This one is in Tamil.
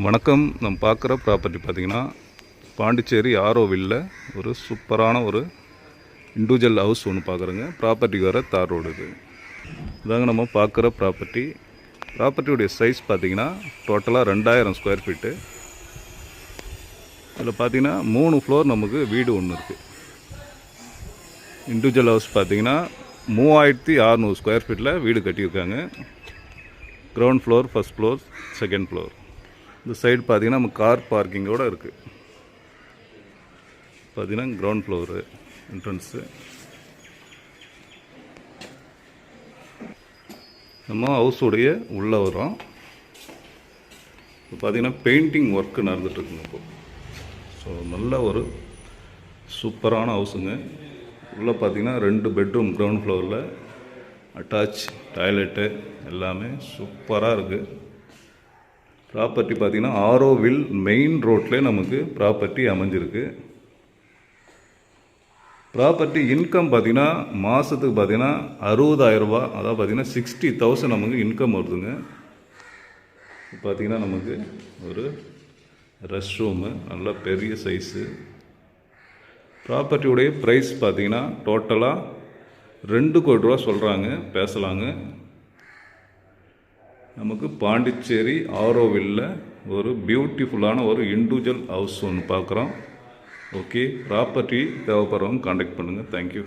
வணக்கம். நம்ம பார்க்குற ப்ராப்பர்ட்டி பார்த்திங்கன்னா பாண்டிச்சேரி ஆரோவில்ல ஒரு சூப்பரான ஒரு இண்டிவிஜுவல் ஹவுஸ் ஒன்று பார்க்குறோங்க. ப்ராப்பர்ட்டிக்கு வர தார் ரோடு இது இதாங்க நம்ம பார்க்குற ப்ராப்பர்ட்டியுடைய சைஸ் பார்த்திங்கன்னா டோட்டலாக 2000 ஸ்கொயர் ஃபீட்டு. இதில் பார்த்திங்கன்னா 3 ஃப்ளோர் நமக்கு வீடு ஒன்று இருக்குது. இண்டிவிஜுவல் ஹவுஸ் பார்த்திங்கன்னா 3600 ஸ்கொயர் ஃபீட்டில் வீடு கட்டியிருக்காங்க. Ground floor, first floor, second floor. இந்த சைடு பார்த்திங்கன்னா நம்ம கார் பார்க்கிங்கோடு இருக்குது. பார்த்திங்கன்னா கிரவுண்ட் ஃப்ளோரு என்ட்ரன்ஸு. நம்ம ஹவுஸுடைய உள்ளே வரோம். இப்போ பார்த்திங்கன்னா பெயிண்டிங் ஒர்க்கு நடந்துகிட்ருக்குங்க இப்போது. ஸோ நல்ல ஒரு சூப்பரான ஹவுஸுங்க. உள்ளே பார்த்திங்கன்னா 2 பெட்ரூம் கிரவுண்ட் ஃப்ளோரில் அட்டாச் டாய்லெட்டு எல்லாமே சூப்பராக இருக்குது. ப்ராப்பர்ட்டி பார்த்திங்கன்னா ஆரோவில் மெயின் ரோட்லேயே நமக்கு ப்ராப்பர்ட்டி அமைஞ்சிருக்கு. ப்ராப்பர்ட்டி இன்கம் பார்த்திங்கன்னா மாதத்துக்கு பார்த்திங்கன்னா 60,000 ரூபா, அதாவது பார்த்திங்கன்னா 60,000 நமக்கு இன்கம் வருதுங்க. பார்த்திங்கன்னா நமக்கு ஒரு ரெஸ்ட் ரூமு நல்ல பெரிய சைஸு. ப்ராப்பர்ட்டியுடைய ப்ரைஸ் பார்த்திங்கன்னா டோட்டலாக 2 கோடி ரூபா சொல்கிறாங்க, பேசலாங்க. நமக்கு பாண்டிச்சேரி ஆரோவில்ல ஒரு பியூட்டிஃபுல்லான ஒரு இண்டிவிஜுவல் ஹவுஸ் ஒன்று பார்க்குறோம். ஓகே, ப்ராப்பர்ட்டி தேவைப்படுறவங்க கான்டாக்ட் பண்ணுங்கள். தேங்க்யூ.